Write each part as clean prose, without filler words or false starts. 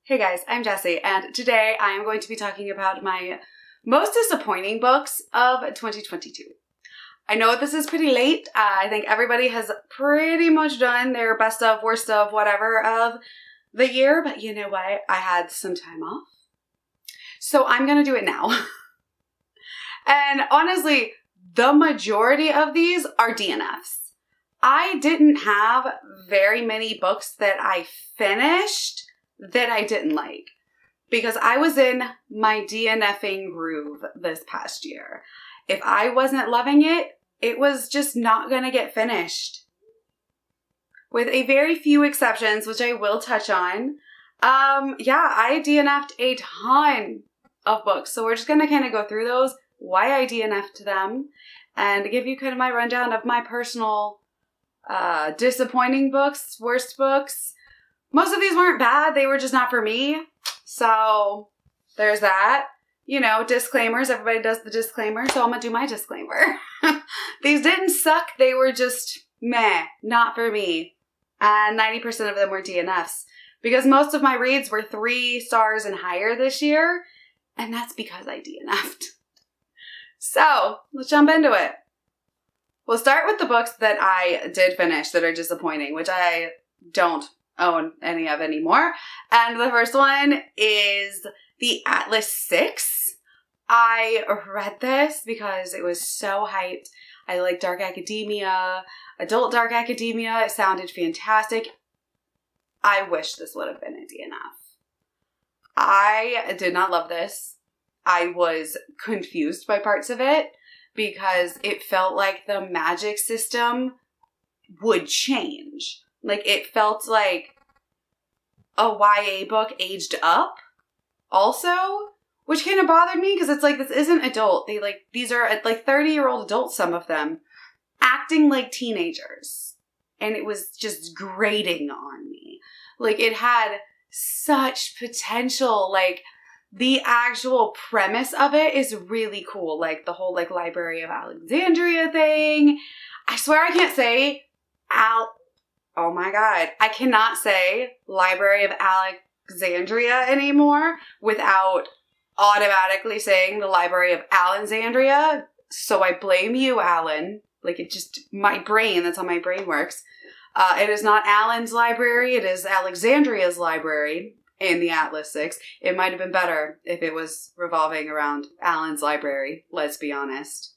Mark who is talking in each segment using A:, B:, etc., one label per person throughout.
A: Hey guys, I'm Jessie, and today I am going to be talking about my most disappointing books of 2022. I know this is pretty late. I think everybody has pretty much done their best of, worst of, whatever of the year, but you know what? I had some time off. So I'm going to do it now. And honestly, the majority of these are DNFs. I didn't have very many books that I finished that I didn't like because I was in my DNFing groove this past year. If I wasn't loving it, it was just not going to get finished. With a very few exceptions, which I will touch on. I DNF'd a ton of books. So we're just going to kind of go through those, why I DNF'd them, and give you kind of my rundown of my personal disappointing books, worst books. Most of these weren't bad. They were just not for me. So there's that. You know, disclaimers. Everybody does the disclaimer. So I'm going to do my disclaimer. These didn't suck. They were just meh. Not for me. And 90% of them were DNFs. Because most of my reads were 3 stars and higher this year. And that's because I DNF'd. So let's jump into it. We'll start with the books that I did finish that are disappointing, which I don't own any of anymore. And the first one is the Atlas 6. I read this because it was so hyped. I like dark academia, adult dark academia. It sounded fantastic. I wish this would have been a DNF. I did not love this. I was confused by parts of it because it felt like the magic system would change. Like, it felt like a YA book aged up also, which kind of bothered me because it's like, this isn't adult. These are like 30-year-old adults, some of them, acting like teenagers. And it was just grating on me. Like, it had such potential. Like, the actual premise of it is really cool. Like, the whole, like, Library of Alexandria thing. I swear I can't say oh my God. I cannot say Library of Alexandria anymore without automatically saying the Library of Alexandria. So I blame you, Alan. Like, it just, my brain, that's how my brain works. It is not Alan's library. It is Alexandria's library in the Atlas 6. It might have been better if it was revolving around Alan's library, let's be honest.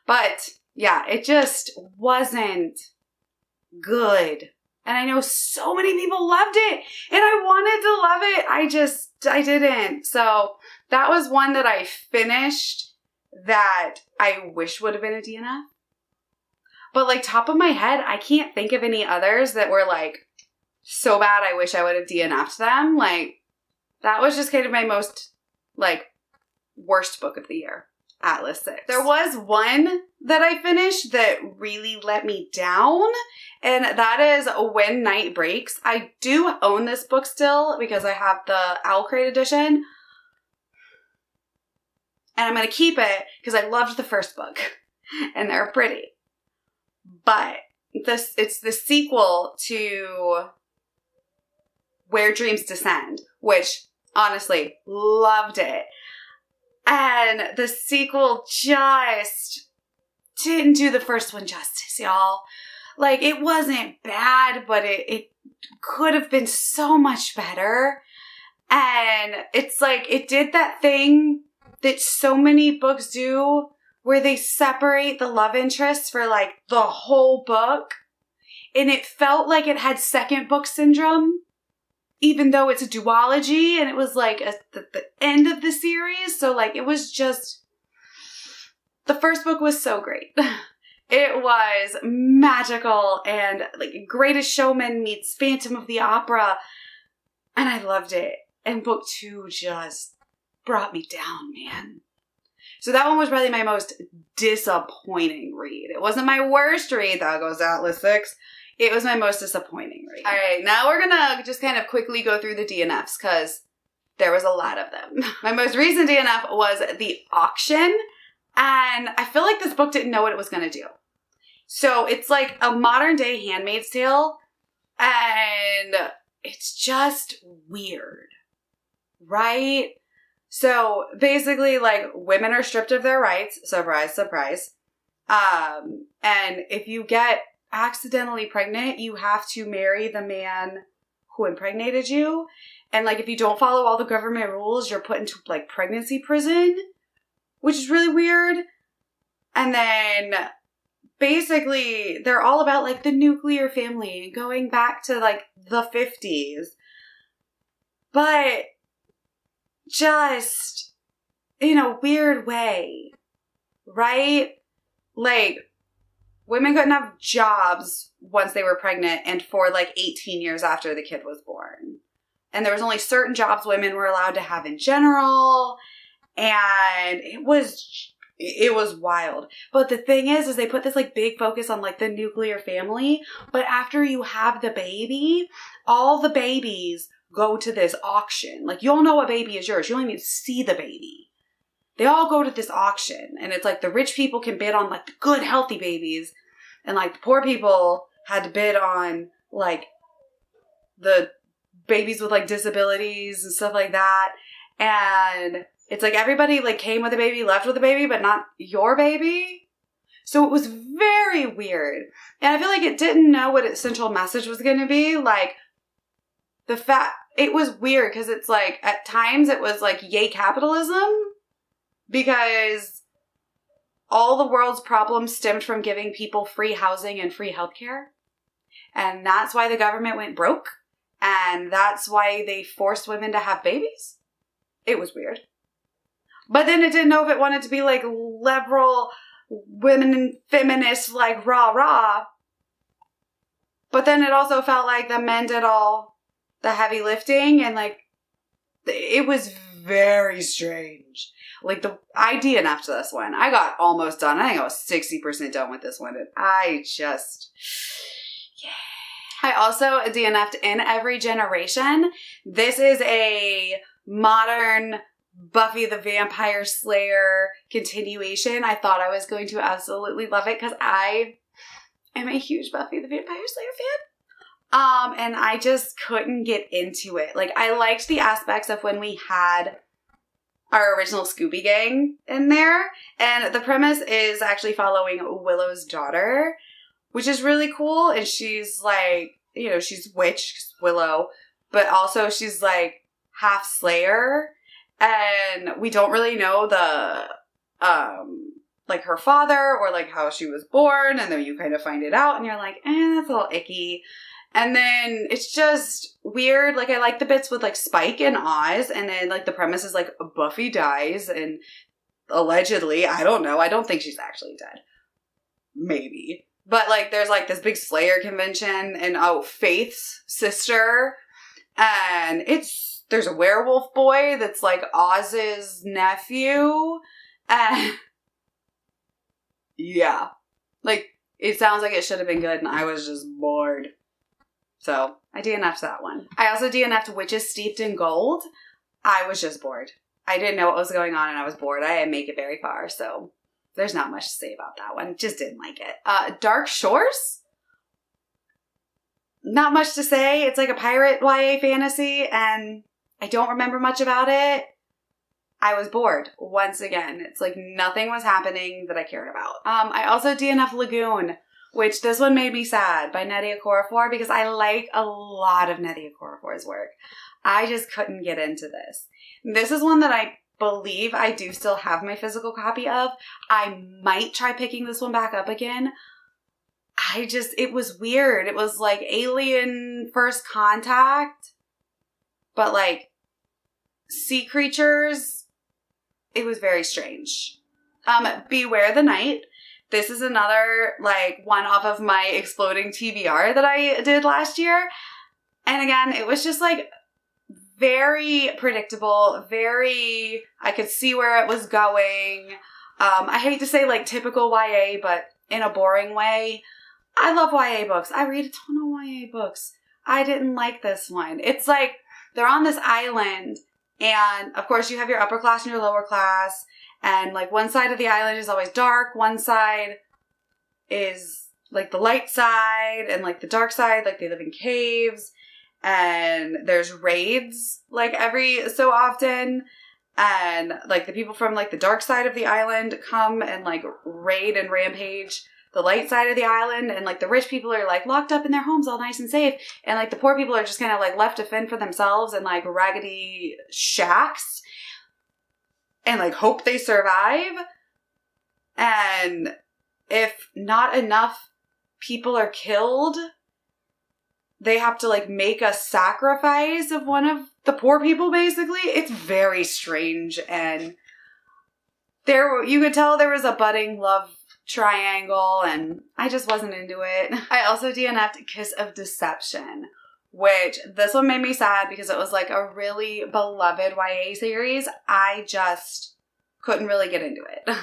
A: But yeah, it just wasn't good. And I know so many people loved it and I wanted to love it. I didn't. So that was one that I finished that I wish would have been a DNF. But like, top of my head, I can't think of any others that were like so bad I wish I would have DNF'd them. Like, that was just kind of my most like worst book of the year. Atlas 6. There was one that I finished that really let me down, and that is When Night Breaks. I do own this book still because I have the Owl Crate edition, and I'm going to keep it because I loved the first book, and they're pretty. But it's the sequel to Where Dreams Descend, which, honestly, loved it. And the sequel just didn't do the first one justice, y'all. Like, it wasn't bad, but it could have been so much better. And it's like, it did that thing that so many books do where they separate the love interests for like the whole book. And it felt like it had second book syndrome, even though it's a duology, and it was like the end of the series. So like, it was just, the first book was so great. It was magical and like Greatest Showman meets Phantom of the Opera. And I loved it. And book 2 just brought me down, man. So that one was probably my most disappointing read. It wasn't my worst read. That goes Atlas 6. It was my most disappointing read. All right, now we're going to just kind of quickly go through the DNFs because there was a lot of them. My most recent DNF was The Auction, and I feel like this book didn't know what it was going to do. So it's like a modern day Handmaid's Tale, and it's just weird. right? So basically, like, women are stripped of their rights. Surprise, surprise. And if you get accidentally pregnant, you have to marry the man who impregnated you. And, like, if you don't follow all the government rules, you're put into, like, pregnancy prison, which is really weird. And then basically they're all about, like, the nuclear family and going back to, like, the 50s. But just in a weird way, right? Like, women couldn't have jobs once they were pregnant and for, like, 18 years after the kid was born. And there was only certain jobs women were allowed to have in general. And it was wild. But the thing is they put this, like, big focus on, like, the nuclear family. But after you have the baby, all the babies go to this auction. Like, you'll know a baby is yours. You don't even see the baby. They all go to this auction. And it's like the rich people can bid on, like, the good, healthy babies. And, like, the poor people had to bid on, like, the babies with, like, disabilities and stuff like that. And it's like everybody, like, came with a baby, left with a baby, but not your baby. So it was very weird. And I feel like it didn't know what its central message was going to be. Like, it was weird because it's like, at times it was like, yay capitalism, because all the world's problems stemmed from giving people free housing and free healthcare. And that's why the government went broke. And that's why they forced women to have babies. It was weird. But then it didn't know if it wanted to be, like, liberal women and feminists, like, rah. But then it also felt like the men did all the heavy lifting, and, like, it was very strange. Like, I DNF'd this one. I got almost done. I think I was 60% done with this one. And I just, yeah. I also DNF'd In Every Generation. This is a modern Buffy the Vampire Slayer continuation. I thought I was going to absolutely love it because I am a huge Buffy the Vampire Slayer fan. And I just couldn't get into it. Like, I liked the aspects of when we had our original Scooby Gang in there. And the premise is actually following Willow's daughter, which is really cool. And she's like, you know, she's witch, Willow, but also she's like half Slayer. And we don't really know the, like, her father or, like, how she was born. And then you kind of find it out and you're like, that's a little icky. And then it's just weird. Like, I like the bits with, like, Spike and Oz. And then, like, the premise is, like, Buffy dies. And allegedly, I don't know. I don't think she's actually dead. Maybe. But, like, there's, like, this big Slayer convention. And, Faith's sister. And there's a werewolf boy that's, like, Oz's nephew. And yeah. Like, it sounds like it should have been good. And I was just bored. So, I DNF'd that one. I also DNF'd Witches Steeped in Gold. I was just bored. I didn't know what was going on and I was bored. I didn't make it very far, so there's not much to say about that one. Just didn't like it. Dark Shores? Not much to say. It's like a pirate YA fantasy and I don't remember much about it. I was bored once again. It's like nothing was happening that I cared about. I also DNF'd Lagoon, which this one made me sad, by Nnedi Okorafor, because I like a lot of Nnedi Okorafor's work. I just couldn't get into this. This is one that I believe I do still have my physical copy of. I might try picking this one back up again. It was weird. It was like Alien First Contact, but like sea creatures. It was very strange. Beware the Night. This is another, like, one off of my exploding TBR that I did last year. And again, it was just, like, very predictable, I could see where it was going. I hate to say, like, typical YA, but in a boring way. I love YA books. I read a ton of YA books. I didn't like this one. It's like, they're on this island, and, of course, you have your upper class and your lower class. And, like, one side of the island is always dark. One side is, like, the light side. And, like, the dark side, like, they live in caves. and there's raids like every so often, and like the people from like the dark side of the island come and like raid and rampage the light side of the island, and like the rich people are like locked up in their homes all nice and safe, and like the poor people are just kind of like left to fend for themselves in like raggedy shacks and like hope they survive. And if not enough people are killed, they have to like make a sacrifice of one of the poor people, basically. It's very strange, and you could tell there was a budding love triangle, and I just wasn't into it. I also DNF'd Kiss of Deception, which this one made me sad because it was like a really beloved YA series. I just couldn't really get into it.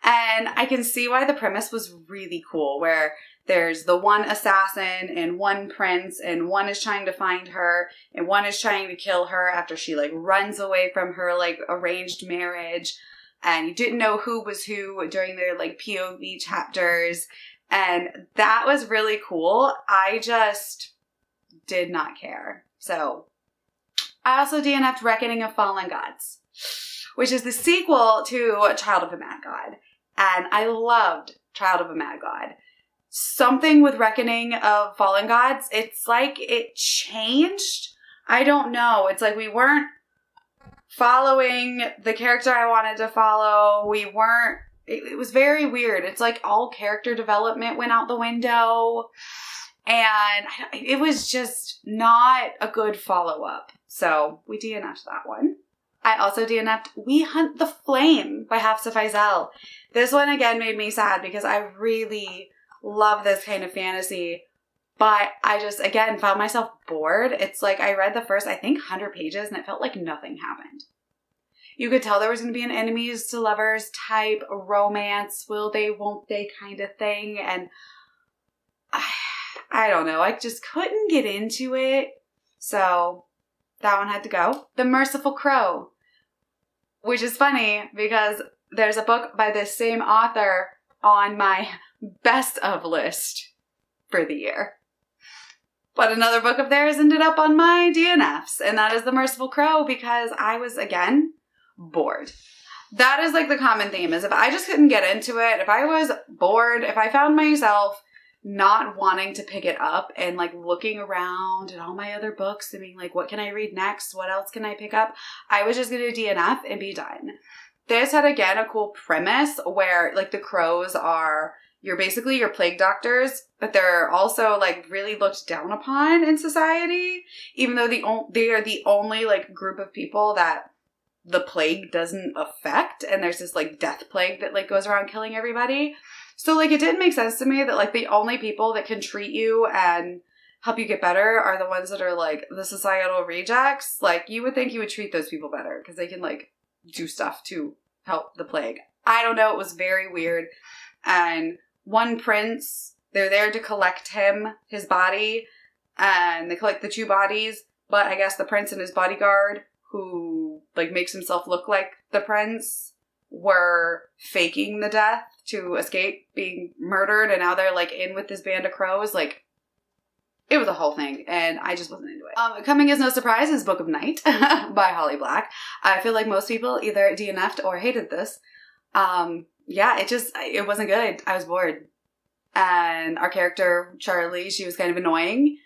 A: And I can see why the premise was really cool, where there's the one assassin and one prince, and one is trying to find her and one is trying to kill her after she like runs away from her like arranged marriage. And you didn't know who was who during their like POV chapters. And that was really cool. I just did not care. So I also DNF'd Reckoning of Fallen Gods, which is the sequel to Child of a Mad God. And I loved Child of a Mad God. Something with Reckoning of Fallen Gods, it's like it changed. I don't know. It's like we weren't following the character I wanted to follow. It was very weird. It's like all character development went out the window. And it was just not a good follow-up. So we DNF'd that one. I also DNF'd We Hunt the Flame by Hafsa Faizal. This one again made me sad because I really love this kind of fantasy, but I just, again, found myself bored. It's like I read the first, I think, 100 pages and it felt like nothing happened. You could tell there was going to be an enemies to lovers type romance, will they, won't they kind of thing, and I don't know. I just couldn't get into it, so that one had to go. The Merciful Crow, which is funny because there's a book by this same author on my best of list for the year. But another book of theirs ended up on my DNFs, and that is The Merciful Crow, because I was, again, bored. That is like the common theme, is if I just couldn't get into it, if I was bored, if I found myself not wanting to pick it up and like looking around at all my other books and being like, what can I read next? What else can I pick up? I was just going to DNF and be done. This had, again, a cool premise where, like, the crows are, you're basically your plague doctors, but they're also, like, really looked down upon in society, even though they are the only, like, group of people that the plague doesn't affect, and there's this, like, death plague that, like, goes around killing everybody. So, like, it didn't make sense to me that, like, the only people that can treat you and help you get better are the ones that are, like, the societal rejects. Like, you would think you would treat those people better, because they can, like, do stuff to help the plague. I don't know. It was very weird. And one prince, they're there to collect his body, and they collect the 2 bodies, but I guess the prince and his bodyguard, who like makes himself look like the prince, were faking the death to escape being murdered, and now they're like in with this band of crows. Like, it was a whole thing, and I just wasn't into it. Coming as no surprise is Book of Night by Holly Black. I feel like most people either DNF'd or hated this. Yeah, it wasn't good. I was bored. And our character, Charlie, she was kind of annoying.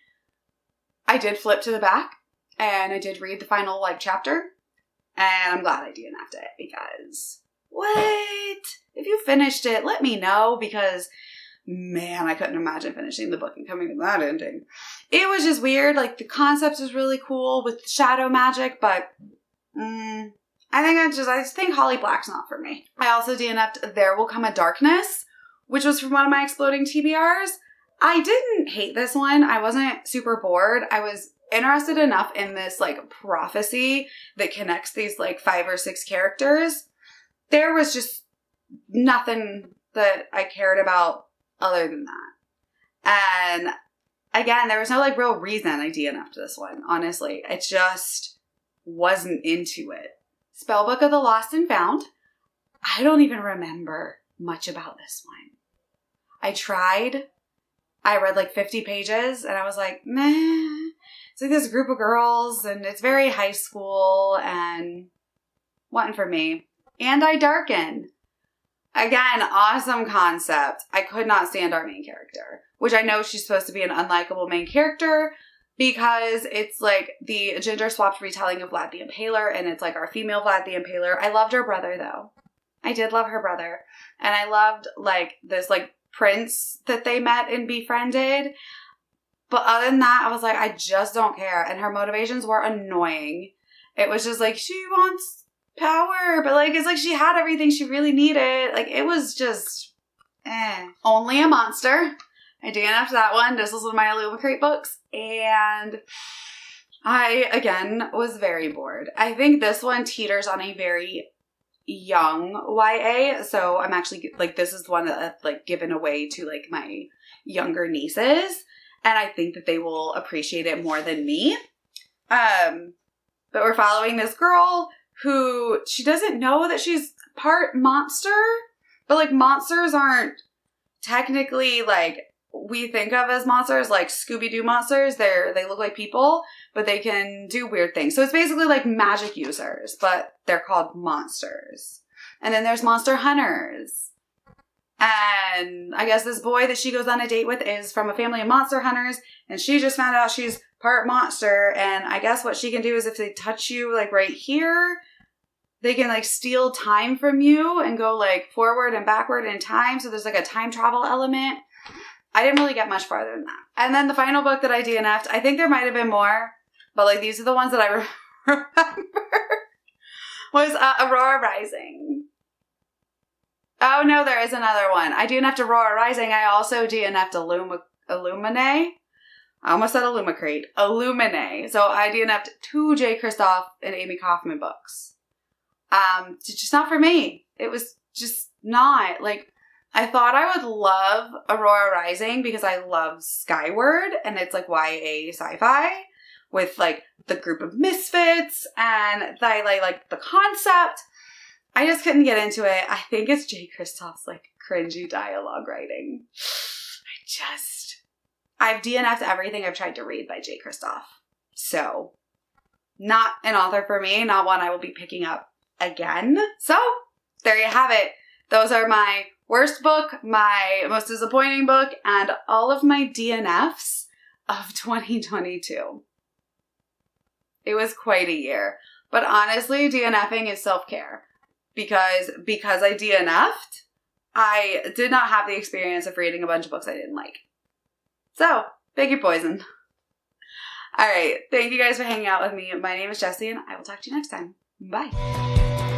A: I did flip to the back, and I did read the final, like, chapter, and I'm glad I DNF'd it, because, what? If you finished it, let me know, because man, I couldn't imagine finishing the book and coming to that ending. It was just weird. Like, the concept was really cool with shadow magic, but I think Holly Black's not for me. I also DNF'd There Will Come a Darkness, which was from one of my exploding TBRs. I didn't hate this one. I wasn't super bored. I was interested enough in this, like, prophecy that connects these, like, 5 or 6 characters. There was just nothing that I cared about other than that. And again, there was no, like, real reason I DNF'd this one, honestly. I just wasn't into it. Spellbook of the Lost and Found. I don't even remember much about this one. I tried. I read like 50 pages and I was like, meh. it's like this group of girls and it's very high school and wasn't for me. And I darken. Again, awesome concept. I could not stand our main character, which I know she's supposed to be an unlikable main character because it's like the gender swapped retelling of Vlad the Impaler, and it's like our female Vlad the Impaler. I loved her brother though. I did love her brother. And I loved like this like prince that they met and befriended. But other than that, I was like, I just don't care. And her motivations were annoying. It was just like, she wants power, but like it's like she had everything she really needed. Like it was just Only a Monster. I DNF'd that one. This was one of my Illumicrate books, and I again was very bored. I think this one teeters on a very young YA, so I'm actually like, this is the one that I've like given away to like my younger nieces, and I think that they will appreciate it more than me. But we're following this girl who, she doesn't know that she's part monster, but like monsters aren't technically like we think of as monsters, like Scooby-Doo monsters. They look like people, but they can do weird things. So it's basically like magic users, but they're called monsters. And then there's monster hunters. And I guess this boy that she goes on a date with is from a family of monster hunters, and she just found out she's part monster, and I guess what she can do is if they touch you like right here, they can like steal time from you and go like forward and backward in time. So there's like a time travel element. I didn't really get much farther than that. And then the final book that I DNF'd, I think there might have been more, but like these are the ones that I remember, was Aurora Rising. Oh no, there is another one. I DNF'd Aurora Rising. I also DNF'd Illumine. I almost said Illumicrate. Illumine. So I DNF'd 2 J. Kristoff and Amy Kaufman books. It's just not for me. It was just not. Like, I thought I would love Aurora Rising because I love Skyward, and it's like YA sci-fi with like the group of misfits, and I like the concept. I just couldn't get into it. I think it's J. Kristoff's like cringy dialogue writing. I've DNF'd everything I've tried to read by J. Kristoff. So, not an author for me, not one I will be picking up again. So, there you have it. Those are my worst book, my most disappointing book, and all of my DNFs of 2022. It was quite a year. But honestly, DNFing is self-care. Because I DNF'd, I did not have the experience of reading a bunch of books I didn't like. So, pick your poison. Alright, thank you guys for hanging out with me. My name is Jessie, and I will talk to you next time. Bye.